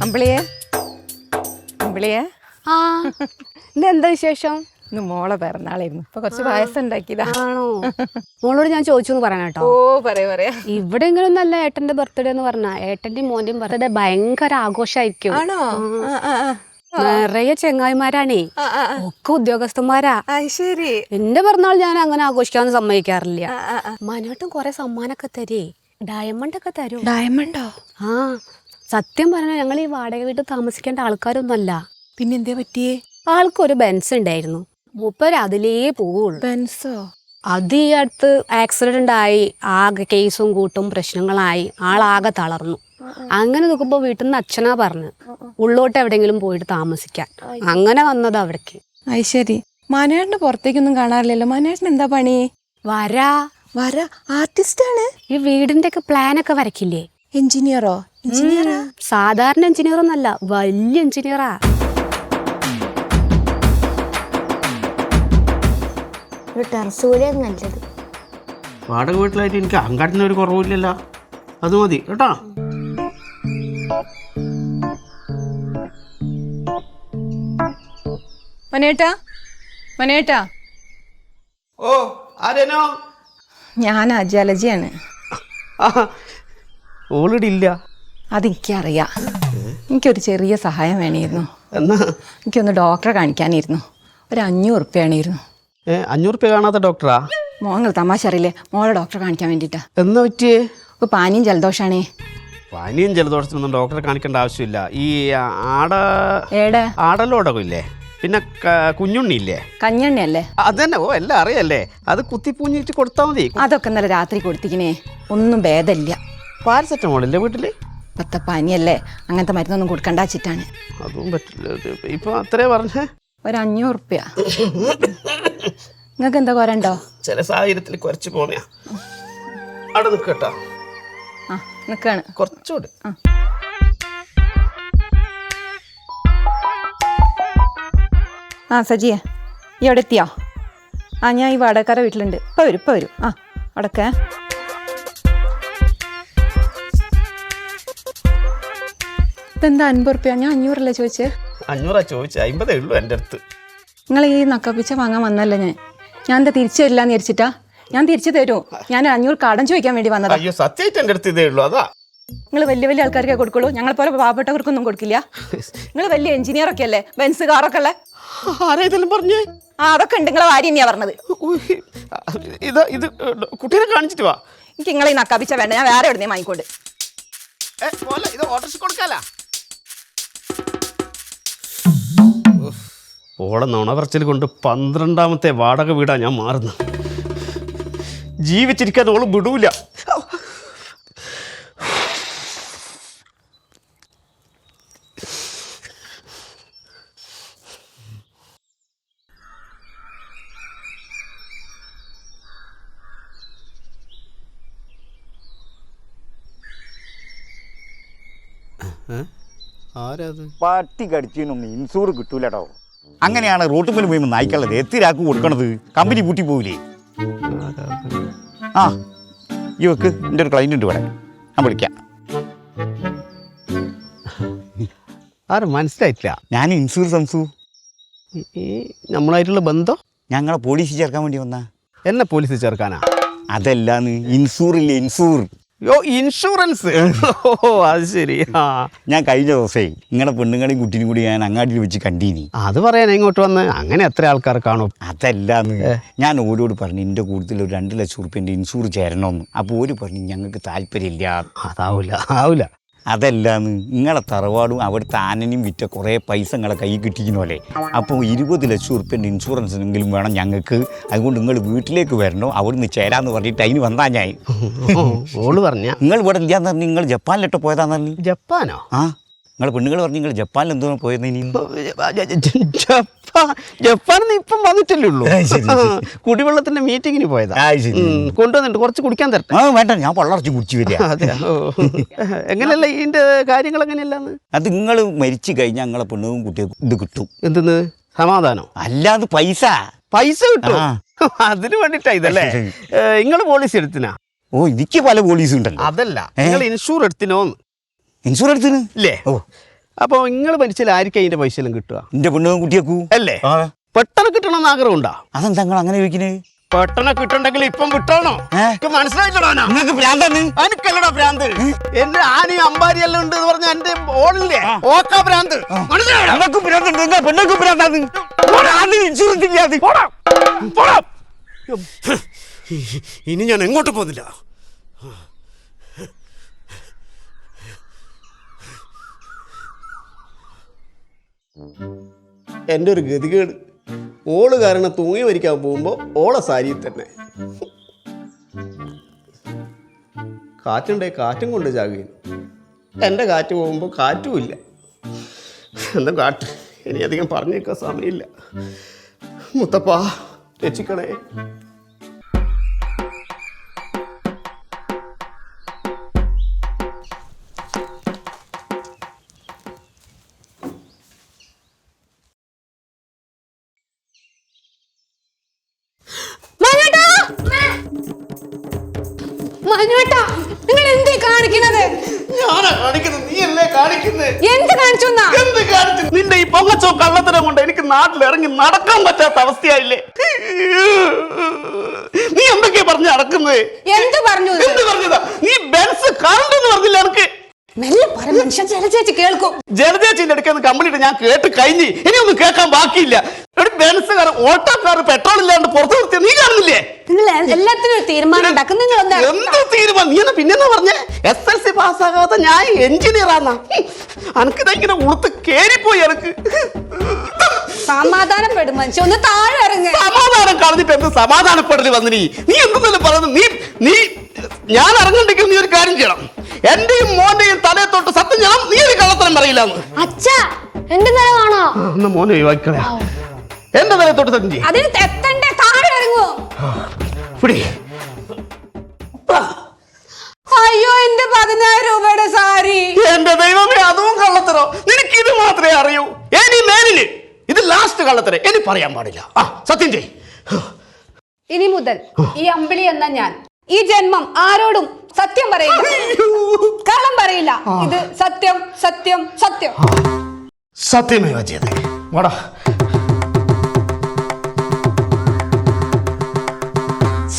അമ്പിളിയെ അമ്പിളിയെ ആ ഇതെന്താ വിശേഷം? ഇന്ന് മോളെ പിറന്നാളായിരുന്നു. ഇപ്പൊ കുറച്ച് പായസം ഉണ്ടാക്കിയതാ. ആണോ? മോളോട് ഞാൻ ചോദിച്ചു പറയാം കേട്ടോ. ഓ പറയാ ഇവിടെ ഇങ്ങനൊന്നല്ല ഏട്ടന്റെ ബർത്ത്ഡേ എന്ന് പറഞ്ഞ ഏട്ടന്റെയും മോന്റെയും ബർത്ത്ഡേ ഭയങ്കര ആഘോഷമായിരിക്കും. ആണോ? നിറയെ ചെങ്ങായിമാരാണേ, ഒക്കെ ഉദ്യോഗസ്ഥന്മാരാ. ശരി. എന്റെ പിറന്നാൾ ഞാൻ അങ്ങനെ ആഘോഷിക്കാന്ന് സമ്മതിക്കാറില്ല. മനോട്ടും കൊറേ സമ്മാനൊക്കെ തരേ, ഡയമണ്ട് ഒക്കെ തരും. ഡയമണ്ടോ? ആ സത്യം പറഞ്ഞാൽ ഞങ്ങൾ ഈ വാടക വീട്ടിൽ താമസിക്കേണ്ട ആൾക്കാരൊന്നുമല്ല. പിന്നെന്താ പറ്റിയേ? ആൾക്കൊരു ബെൻസ് ഉണ്ടായിരുന്നു, മൂപ്പര് അതിലേ പോവുള്ളൂ. ബെൻസോ? അത് ഈ അടുത്ത് ആക്സിഡന്റ് ആയി, ആകെ കേസും കൂട്ടും പ്രശ്നങ്ങളായി, ആളാകെ തളർന്നു. അങ്ങനെ നോക്കുമ്പോ വീട്ടിൽ നിന്ന് അച്ഛനാ പറഞ്ഞു ഉള്ളോട്ട് എവിടെയെങ്കിലും പോയിട്ട് താമസിക്കാൻ. അങ്ങനെ വന്നത് അവിടേക്ക്. ശരി. മനേട്ടന് പുറത്തേക്കൊന്നും കാണാറില്ലല്ലോ. മനേട്ടൻ എന്താ പണി? വരാ ആർട്ടിസ്റ്റ് ആണ്. ഈ വീടിന്റെ ഒക്കെ പ്ലാനൊക്കെ വരയ്ക്കില്ലേ? എഞ്ചിനീയറോ? എഞ്ചിനീയറാ? സാധാരണ എഞ്ചിനീയർ ഒന്നല്ല, വലിയ എഞ്ചിനീയറാ. നല്ലത്. വാടക വീട്ടിലായിട്ട് എനിക്ക് അഹങ്കാരത്തിന് ഒരു കുറവില്ലല്ലോ. അത് മതി കേട്ടോ. മനേട്ടാ ഓ ആരേനോ? ഞാൻ ജലജയാണ്. ഓൾറെഡി ഇല്ല. അതെനിക്കറിയാം. എനിക്കൊരു ചെറിയ സഹായം വേണമായിരുന്നു. എന്നാ? എനിക്കൊന്ന് ഡോക്ടറെ കാണിക്കാനിരുന്നു. ഒരു 500 ഉറുപ്പ്യ വേണമായിരുന്നു. 500 ഉറുപ്പ്യ കാണാത്ത ഡോക്ടറാ? മോങ്ങൾ തമാശ അറിയില്ലേ, മോളെ ഡോക്ടറെ കാണിക്കാൻ വേണ്ടിയിട്ടാ. എന്നാ പറ്റിയേ? ഇപ്പൊ പാനിയും ജലദോഷാണേ. പനിയും ജലദോഷത്തിനൊന്നും ഡോക്ടറെ കാണിക്കേണ്ട ആവശ്യമില്ല. ഈ ആടലോടകം ഇല്ലേ, പിന്നെ കുഞ്ഞുണ്ണിയില്ലേ, കഞ്ഞെണ്ണയല്ലേ? അതന്നെ. ഓ എല്ലാം അറിയല്ലേ. അത് കുത്തിപ്പൂഞ്ഞിട്ട് കൊടുത്താൽ മതി. അതൊക്കെ ഇന്നലെ രാത്രി കൊടുത്തിക്കണേ, ഒന്നും ഭേദമില്ല. പാരസെറ്റമോളില്ലേ വീട്ടില്? ഇപ്പത്തെ പനിയല്ലേ, അങ്ങനത്തെ മരുന്നൊന്നും കൊടുക്കണ്ട വെച്ചിട്ടാണ്. അതും പറ്റില്ല. ഇപ്പൊ അത്രേ പറഞ്ഞേ. ഒരു 500 ഉറുപ്പ്യ. നിങ്ങൾക്ക് എന്താ കുറണ്ടോ? ചില സാഹചര്യത്തിൽ കുറച്ച് പോന്നെയാ. അവിടെ നിൽക്കട്ടോ. ആ നിൽക്കാണ്. കുറച്ചുകൂടി. ആ സജിയെ, ഈ അവിടെ എത്തിയോ? ഞാൻ ഈ വാടകക്കാരെ വീട്ടിലുണ്ട്. ഇപ്പം വരും. ആ അവിടൊക്കെ ഇപ്പം എന്താ 50 ഉറുപ്പ്യ? ഞാൻ 500 ചോദിച്ചേ. 500 ചോദിച്ചത്? 50 ഉള്ളൂ എൻ്റെ അടുത്ത്. നിങ്ങൾ ഈ നക്കപ്പിച്ച വാങ്ങാൻ വന്നല്ലേ ഞാൻ എന്താ തിരിച്ചു തരില്ല എന്ന് വിചാരിച്ചിട്ടാ? ഞാൻ തിരിച്ചു തരൂ. ഞാൻ 500 കടം ചോദിക്കാൻ വേണ്ടി വന്നതാ. അയ്യോ സത്യമായിട്ട് എൻ്റെ അടുത്ത് ഇതേ ഉള്ളൂ. അതാ. നിങ്ങൾ വലിയ ആൾക്കാർക്കേ കൊടുക്കുള്ളൂ, ഞങ്ങളെപ്പോലെ പാവപ്പെട്ടവർക്കൊന്നും കൊടുക്കില്ല. നിങ്ങൾ വലിയ എഞ്ചിനീയർ ഒക്കെ അല്ലേ, ബെൻസ് കാറൊക്കെ ഉള്ളേ. ആരേതെല്ലാം പറഞ്ഞേ? അതൊക്കെ ഉണ്ട്. നിങ്ങളെ ഭാര്യ തന്നെയാ പറഞ്ഞത്. ഇത് കുട്ടീനെ കാണിച്ചിട്ട് വാ. എനിക്ക് നിങ്ങളെ ഈ നക്കാപ്പിച്ച വേണ്ട, ഞാൻ വേറെ എവിടുന്നേ വാങ്ങിക്കൊണ്ട്. ഇത് ഓട്ടോറിക്ഷ കൊടുക്കാല. ഓളെ നുണപറച്ചിൽ കൊണ്ട് 12ാമത്തെ വാടക വീടാ ഞാൻ മാറുന്നു. ജീവിച്ചിരിക്കാൻ ഓള് വിടൂല. ആരാത്? പട്ടി കടിച്ചതിനൊന്നും ഇൻഷൂർ കിട്ടൂലട്ടോ. അങ്ങനെയാണ് റോട്ട് മേൽ പോയി നായ്ക്കളത് എത്തിരാക്ക് കൊടുക്കണത്. കമ്പനി പൂട്ടി പോവില്ലേ? ആ ഈ വെക്ക്, എൻ്റെ ഒരു ക്ലൈൻ്റ് ഉണ്ട് ഇവിടെ, ഞാൻ വിളിക്കാം. ആരും മനസ്സിലായിട്ടില്ല. ഞാൻ ഇൻഷൂർ സംസു. നമ്മളായിട്ടുള്ള ബന്ധം? ഞങ്ങളെ പോലീസിൽ ചേർക്കാൻ വേണ്ടി വന്നാ. എന്നെ പോലീസിൽ ചേർക്കാനാ? അതല്ലാന്ന്, ഇൻഷൂർ ഇല്ലേ, ഇൻഷൂർ. ഇൻഷുറൻസ്. ഓ അത് ശരി. ഞാൻ കഴിഞ്ഞ ദിവസേ നിങ്ങളുടെ പെണ്ണുങ്ങളെയും കുട്ടീനും കൂടി ഞാൻ അങ്ങാടിയിൽ വെച്ച് കണ്ടീനി. അത് പറയാൻ ഇങ്ങോട്ട് വന്ന്. അങ്ങനെ എത്ര ആൾക്കാർ കാണും? അതല്ലാന്ന്, ഞാൻ ഓരോട് പറഞ്ഞു എൻ്റെ കൂടുതൽ ഒരു 2 ലക്ഷം ഉറുപ്പ്യൻ്റെ ഇൻഷൂർ ചേരണമെന്ന്. അപ്പോൾ ഓര് പറഞ്ഞു ഞങ്ങൾക്ക് താല്പര്യമില്ല. ആവൂല. അതല്ലാന്ന്, നിങ്ങളെ തറവാടും അവിടുത്തെ ആനനെയും വിറ്റ കുറേ പൈസ നിങ്ങളെ കൈ കിട്ടിക്കുന്നല്ലേ. അപ്പോൾ 20 ലക്ഷം ഉറുപ്പ്യൻ്റെ ഇൻഷുറൻസിനെങ്കിലും വേണം ഞങ്ങൾക്ക്. അതുകൊണ്ട് നിങ്ങൾ വീട്ടിലേക്ക് വരണോ, അവിടുന്ന് ചേരാന്ന് പറഞ്ഞിട്ട് അതിന് വന്നാ ഞാൻ. ഓള് പറഞ്ഞ നിങ്ങൾ ഇവിടെ ഇല്ലാന്ന് പറഞ്ഞു. നിങ്ങൾ ജപ്പാനിലിട്ട് പോയതാന്ന് പറഞ്ഞു. ജപ്പാനോ? ആ നിങ്ങൾ പെണ്ണുങ്ങൾ പറഞ്ഞു നിങ്ങൾ ജപ്പാനിൽ എന്തോ പോയത്. ഇനി ജപ്പാനിൽ ഇപ്പം വന്നിട്ടല്ലേ ഉള്ളൂ. കുടിവെള്ളത്തിന്റെ മീറ്റിങ്ങിന് പോയതാ. കൊണ്ടുവന്നിട്ട് കുറച്ച് കുടിക്കാൻ തരട്ടെ? വേണ്ട, ഞാൻ പള്ളറച്ച് കുടിച്ചു വരിക. എങ്ങനെയല്ല ഇതിന്റെ കാര്യങ്ങൾ എങ്ങനെയല്ലാന്ന്? അത് നിങ്ങൾ മരിച്ചു കഴിഞ്ഞാൽ ഞങ്ങളെ പെണ്ണും കുട്ടികൾക്കും ഇത് കിട്ടും. എന്തെന്ന്? സമാധാനം? അല്ലാതെ പൈസ കിട്ടും. അതിന് വേണ്ടിട്ടാ ഇതല്ലേ? നിങ്ങൾ പോളിസി എടുത്തിനാ? ഓ എനിക്ക് പല പോലീസും ഉണ്ടല്ലോ. അതല്ല, നിങ്ങൾ ഇൻഷൂർ എടുത്തിനോന്ന്. ഇൻഷൂർ എടുത്തിന് ഇല്ലേ? ഓ അപ്പോൾ നിങ്ങൾ മരിച്ചാൽ ആയിരിക്കും അതിൻ്റെ പൈസ എല്ലാം കിട്ടുക? എൻ്റെ പെണ്ണും കുട്ടിയേക്കൂ അല്ലേ? പെട്ടെന്ന് കിട്ടണമെന്ന് ആഗ്രഹമുണ്ടോ? അതെന്താ നിങ്ങൾ അങ്ങനെ ചോദിക്കുന്നത്? പെട്ടെന്ന് കിട്ടണ്ടെങ്കിൽ ഇപ്പം കിട്ടണോ? മനസ്സിലായില്ലടാ, നിങ്ങൾക്ക് ഭ്രാന്താണ്. എനിക്കല്ലടാ ഭ്രാന്ത്. എന്റെ ആനയും അമ്പാരി എല്ലാം ഉണ്ട് എന്ന് പറഞ്ഞ എന്റെ ഓളില്ലേ ഓക്കാ ഭ്രാന്ത്. നിങ്ങൾക്ക് ഭ്രാന്തുണ്ട്, നിങ്ങൾ പെണ്ണുങ്ങൾക്ക് ഭ്രാന്താണ്. ഇൻഷുറൻസ് ഇല്ലാതെ ഇനി ഞാൻ എങ്ങോട്ട് പോകുന്നില്ല. എൻ്റെ ഒരു ഗതികേട്, ഓള് കാരണം തൂങ്ങി മരിക്കാൻ പോകുമ്പോൾ ഓളെ സാരിയിൽ തന്നെ കാറ്റുണ്ടേ കാറ്റും കൊണ്ട് ചാകുകയും എൻ്റെ കാറ്റ് പോകുമ്പോൾ കാറ്റുമില്ല. എന്താ കാറ്റ്, ഇനി അധികം പറഞ്ഞേക്കാൻ സമയമില്ല. മുത്തപ്പാ രക്ഷിക്കണേ. നിങ്ങൾ എന്തേ കാണിക്കുന്നത്? ഞാനാ കാണിക്കുന്നത്, നീയല്ലേ കാണിക്കുന്നത്. എന്ത് കാണിച്ചു? എന്ത് കാണിച്ചു? നിന്റെ ഈ പൊങ്ങച്ചോ കള്ളത്തരം കൊണ്ട് എനിക്ക് നാട്ടിൽ ഇറങ്ങി നടക്കാൻ പറ്റാത്ത അവസ്ഥയായില്ലേ? നീ എന്തൊക്കെയാ പറഞ്ഞു നടക്കുന്നത്? എന്ത് പറഞ്ഞു? എന്ത് പറഞ്ഞതാ? നീ ബെൻസ് കറണ്ടെന്ന് പറഞ്ഞില്ല എനിക്ക്. മനുഷ്യൻ ജലചേച്ചി കേൾക്കും. ജലചേച്ചിന്റെ അടുക്കുന്ന കംപ്ലീറ്റ് ഞാൻ കേട്ട് കഴിഞ്ഞ്, ഇനി ഒന്നും കേൾക്കാൻ ബാക്കിയില്ല. ബെൻസുകാർ ഓട്ടോക്കാർ പെട്രോൾ ഇല്ലാണ്ട് പുറത്തു നിർത്തിയ നീ കാണുന്നില്ലേ? നിങ്ങൾ എല്ലാത്തിനും തീരുമാനം ഉണ്ടാക്കും. നിങ്ങൾ എന്ത് തീരുമാനം? നീ എന്നാ പിന്നെന്നാ പറഞ്ഞേ SLC പാസ്സാകാത്ത ഞാൻ എഞ്ചിനീയർ ആന്നാ? അനക്കിതാ ഇങ്ങനെ ഉളുത്ത് കേറിപ്പോയി. എനക്ക് സമാധാനപ്പെടും മനുഷ്യ, ഒന്ന് താഴെ ഇറങ്ങ. സമാധാനം കളഞ്ഞിട്ട് എന്ത് സമാധാനപ്പെടല് വന്നു? നീ എന്തെങ്കിലും പറയുന്നത്? നീ ഞാൻ ഇറങ്ങണ്ടെങ്കിൽ നീ ഒരു കാര്യം ചെയ്യണം. എന്റെയും മോന്റെയും തലയെ തൊട്ട് സത്യം ചെയ്യണം, നീ ഒരു കള്ളത്തരം പറയില്ലാന്ന്. അച്ഛാ, എന്റെ നിലവാണോ? എന്നാ മോനെ ഒഴിവാക്കളയാ. എന്റെ തലയെ തൊട്ട് സത്യം ചെയ്യും. അതിന് തെത്തണ്ടേ, താഴെ ഇറങ്ങുവോ? അയ്യോ, എന്റെ 10,000 രൂപയുടെ സാരി. എന്റെ ദൈവമേ, അതും കള്ളത്തരോ? നിനക്ക് ഇത് മാത്രമേ അറിയൂ. ഇനി മേലില് ഇത് ലാസ്റ്റ് കള്ളത്തരം ഇനി പറയാൻ പാടില്ല. സത്യം ചെയ്. ഇനി മുതൽ ഈ അമ്പിളി എന്ന ഞാൻ ഈ ജന്മം ആരോടും സത്യം പറയില്ല, കള്ളം പറയില്ല. ഇത് സത്യം സത്യം സത്യം. സത്യമേവ ജയതേ. വാടാ.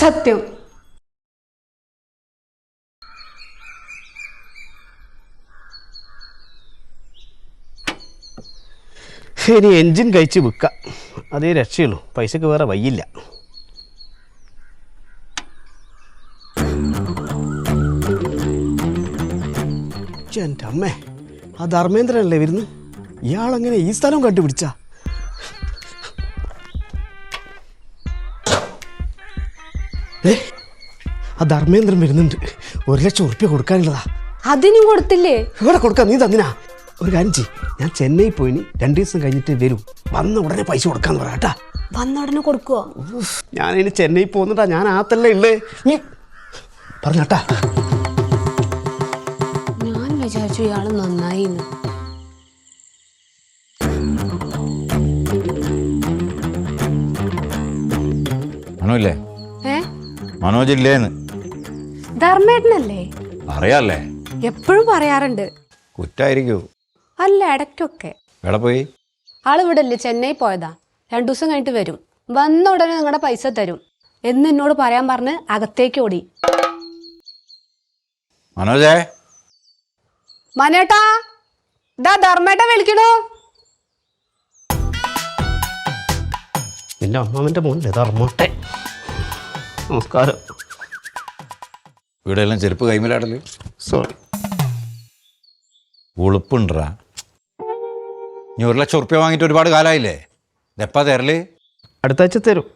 സത്യം. ഇനി എൻജിൻ കഴിച്ച് വിൽക്കാം, അതേ രക്ഷയുള്ളൂ. പൈസക്ക് വേറെ വയ്യില്ല. എൻ്റെ അമ്മേ, ആ ധർമ്മേന്ദ്രനല്ലേ വരുന്നു? ഇയാളെങ്ങനെ ഈ സ്ഥലം കണ്ടുപിടിച്ച? ആ ധർമ്മേന്ദ്രൻ വരുന്നുണ്ട്. 1,00,000 ഉറുപ്പ്യ കൊടുക്കാനുള്ളതാ. അതിനും കൊടുത്തില്ലേ? ഇവിടെ കൊടുക്കാം. നീ തന്നിനാ? ഒരു കാര്യം ചെയ്യ്, ഞാൻ ചെന്നൈ പോയിന് 2 ദിവസം കഴിഞ്ഞിട്ട് വരും. വന്ന ഉടനെ പൈസ കൊടുക്കാന്ന് പറയാട്ടാ. വന്ന ഉടനെ കൊടുക്കുവോ? ഞാനിനി ചെന്നൈ പോകുന്നുണ്ടാ, ഞാൻ ആത്തല്ലേ ഉള്ളേ. നീ പറഞ്ഞാട്ടാ. ഞാൻ വിചാരിച്ചു ഇയാള് നന്നായി. മനോല്ലേ? മനോജില്ലേന്ന് ധർമ്മേട്ടനല്ലേ? അറിയാല്ലേ? എപ്പോഴും പറയാറുണ്ട്. കുറ്റായിരിക്കൂ. അല്ല, ഇടയ്ക്കൊക്കെ. എവിടെ പോയി? ആള് ഇവിടെ അല്ലേ, ചെന്നൈ പോയതാ. 2 ദിവസം കഴിഞ്ഞിട്ട് വരും. വന്ന ഉടനെ നിങ്ങളുടെ പൈസ തരും എന്ന് എന്നോട് പറയാൻ പറഞ്ഞ് അകത്തേക്ക് ഓടി. മനോജേ, മനേട്ടാ, ഇതാ ധർമ്മേട്ട വിളിക്കണോ? നിന്റെ അമ്മാവൻ്റെ മോനല്ലേ ധർമ്മോട്ടെ. നമസ്കാരം. ഇവിടെ എല്ലാം ചെരുപ്പ് കൈമലാടല്. സോറി. ഉളുപ്പുണ്ടാ? നീ 1,00,000 ഉറുപ്പ്യ വാങ്ങിയിട്ട് ഒരുപാട് കാലമായില്ലേ? ഇതെപ്പാ തരല്? അടുത്ത ആഴ്ച തരും.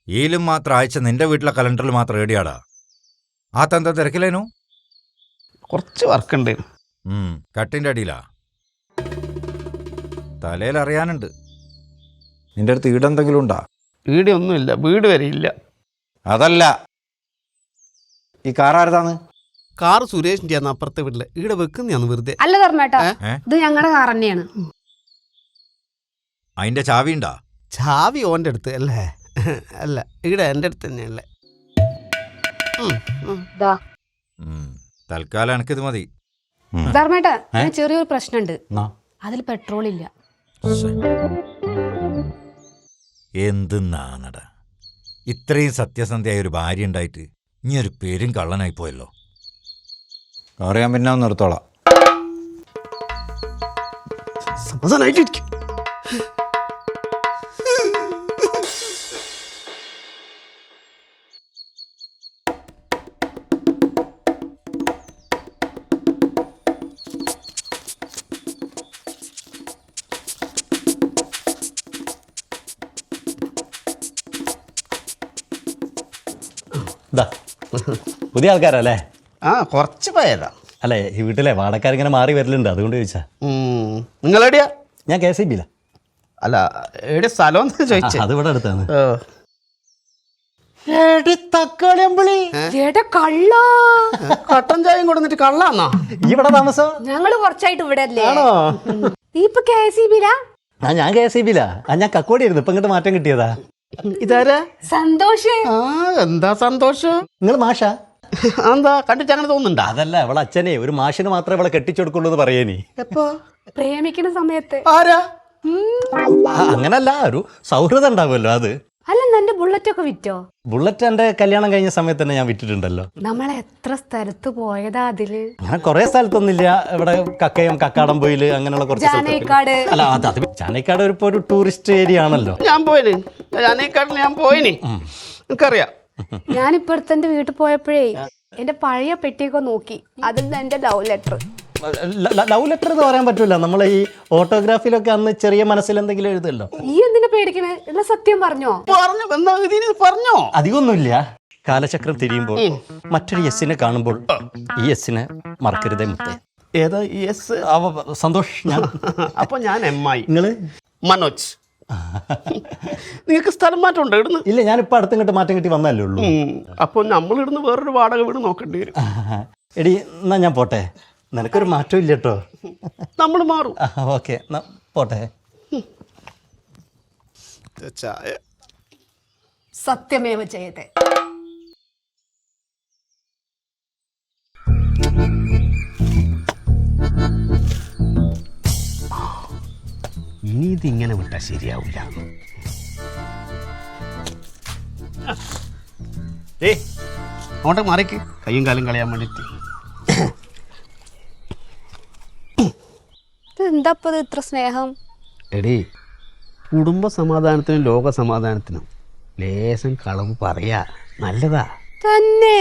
ഈലും മാത്രം ആഴ്ച നിന്റെ വീട്ടിലെ കലണ്ടറിൽ മാത്രം ഏടിയാടാ. ആ തന്ത തിരക്കില്ലേനു? കുറച്ച് വർക്കുണ്ട്. കട്ടിൻ്റെ അടിയിലാ. തലയിൽ അറിയാനുണ്ട്. നിന്റെ അടുത്ത് ഈടെന്തെങ്കിലും ഉണ്ടാ? വീട് ഒന്നുമില്ല, വീട് വരെ ഇല്ല. അതല്ല, ഈ കാറാരതാണ്? കാറ് സുരേഷിന്റെ അപ്പുറത്തെ വീട്ടില്. ഈടെ വെക്കുന്നയാന്ന് വെറുതെ. അല്ല ധർമ്മേട്ടാ, ഇത് ഞങ്ങളുടെ കാർ തന്നെയാണ്. അതിന്റെ ചാവി ഉണ്ടാ? ചാവി ഓൻ്റെ അടുത്ത് അല്ലേ? അല്ല, ഈടെ എൻ്റെ അടുത്ത് തന്നെയല്ലേ. തൽക്കാലം എനക്കിത് മതി. ധർമ്മേട്ടാ, ചെറിയൊരു പ്രശ്നമുണ്ട്. അതിൽ പെട്രോൾ ഇല്ല. എന്ത് നാണട, ഇത്രയും സത്യസന്ധയായ ഒരു ഭാര്യ ഉണ്ടായിട്ട് ഇനി ഒരു പേരും കള്ളനായി പോയല്ലോ. അറിയാൻ പിന്നെ നിർത്തോളാം. സമാധാനായിട്ടിരിക്കും. പുതിയ ആൾക്കാരല്ലേ? ആ, കുറച്ച് പോയതാ. അല്ലേ, ഈ വീട്ടിലെ വാടക്കാരിങ്ങനെ മാറി വരലുണ്ട്, അതുകൊണ്ട് ചോദിച്ചാ. നിങ്ങളെവിടെയാ? ഞാൻ KCB യിലാ. അല്ല, എവിടെ സ്ഥലം ചോദിച്ചു. അത് ഇവിടെ അടുത്താണ്. കട്ടൻ ചായയും കൊടുത്തിട്ട് കള്ളാന്നോ? ഇവിടെ താമസം? ഞങ്ങള് കുറച്ചായിട്ട് ഇവിടെ അല്ലേ. നീ ഇപ്പൊ KCB യിലാ? ഞാൻ KCB യിലാ. ഞാൻ കക്കോടിയായിരുന്നു, ഇപ്പൊ ഇങ്ങോട്ട് മാറ്റം കിട്ടിയതാ. ഇതാരാ? സന്തോഷം. ആ, എന്താ സന്തോഷം? നിങ്ങൾ മാഷ? എന്താ കണ്ടിട്ട് അങ്ങനെ തോന്നുന്നുണ്ടാ? അതല്ല, അവളെ അച്ഛനെ ഒരു മാഷിന് മാത്രമേ അവളെ കെട്ടിച്ചെടുക്കുള്ളൂ എന്ന് പറയേനി. എപ്പോ? പ്രേമിക്കുന്ന സമയത്ത്. ആരാ? അങ്ങനല്ല, ഒരു സൗഹൃദം ഉണ്ടാവുമല്ലോ അത്. അല്ല, എന്റെ ബുള്ളറ്റ് ഒക്കെ വിറ്റോ? ബുള്ളറ്റ് എന്റെ കല്യാണം കഴിഞ്ഞ സമയത്ത് തന്നെ ഞാൻ വിറ്റിട്ടുണ്ടല്ലോ. നമ്മളെ എത്ര സ്ഥലത്ത് പോയതാ അതില്. അങ്ങനെ കുറെ സ്ഥലത്തൊന്നുമില്ല. ഇവിടെ കക്കയം, കക്കാടംപൊയില്, അങ്ങനെയുള്ള കുറച്ച് ജാനൈക്കാട്. അല്ല, അത് ജാനൈക്കാട് ഇപ്പൊ ഒരു ടൂറിസ്റ്റ് ഏരിയ ആണല്ലോ. ഞാൻ പോയിന്, ജാനൈക്കാടിന് ഞാൻ പോയിന്, എനിക്കറിയാം. ഞാനിപ്പടുത്ത് എന്റെ വീട്ടിൽ പോയപ്പോഴേ എന്റെ പഴയ പെട്ടിയൊക്കെ നോക്കി, അതിൽ എന്റെ ലവ് ലെറ്റർ. ലവ് ലെറ്റർ എന്ന് പറയാൻ പറ്റൂല. നമ്മളെ ഈ ഓട്ടോഗ്രാഫിയിലൊക്കെ അന്ന് ചെറിയ മനസ്സിൽ എന്തെങ്കിലും എഴുതല്ലോ. ഈ എന്തിനാ പേടിക്കണേ? എന്നാ സത്യം പറഞ്ഞോ? പറഞ്ഞു, എന്താ ഇതിന് പറഞ്ഞോ? അധികമൊന്നുമില്ല. കാലചക്രം തിരിയുമ്പോൾ മറ്റൊരു യെസ്സിനെ കാണുമ്പോൾ ഈ യെസ്സിനെ മറക്കരുതേ മുത്തേ. ഏതാ യെസ്? സന്തോഷ്. ഞാൻ അപ്പൊ ഞാൻ MI. നിങ്ങള്? മനോജ്. നിങ്ങൾക്ക് സ്ഥലം മാറ്റം ഉണ്ടോ ഇവിടുന്ന്? ഇല്ല, ഞാനിപ്പോൾ അടുത്ത് ഇങ്ങോട്ട് മാറ്റം കിട്ടി വന്നല്ലേ ഉള്ളൂ. അപ്പൊ നമ്മൾ ഇവിടുന്ന് വേറൊരു വാടക വീട് നോക്കേണ്ടി വരും. എടി, എന്നാ ഞാൻ പോട്ടെ. നിനക്കൊരു മാറ്റം ഇല്ല കേട്ടോ. നമ്മൾ മാറും. ഓക്കെ, പോട്ടെ. സത്യമേവ ചെയ്യട്ടെ. ഇനി ഇതിങ്ങനെ വിട്ടാ ശരിയാവില്ല. അങ്ങോട്ട് മാറിക്ക്, കയ്യും കാലും കളയാൻ വേണ്ടിട്ട്. എന്താ ഇത്ര സ്നേഹം? എടീ, കുടുംബ സമാധാനത്തിനും ലോക സമാധാനത്തിനും ലേശം കളവ് പറയാ നല്ലതാ തന്നെ.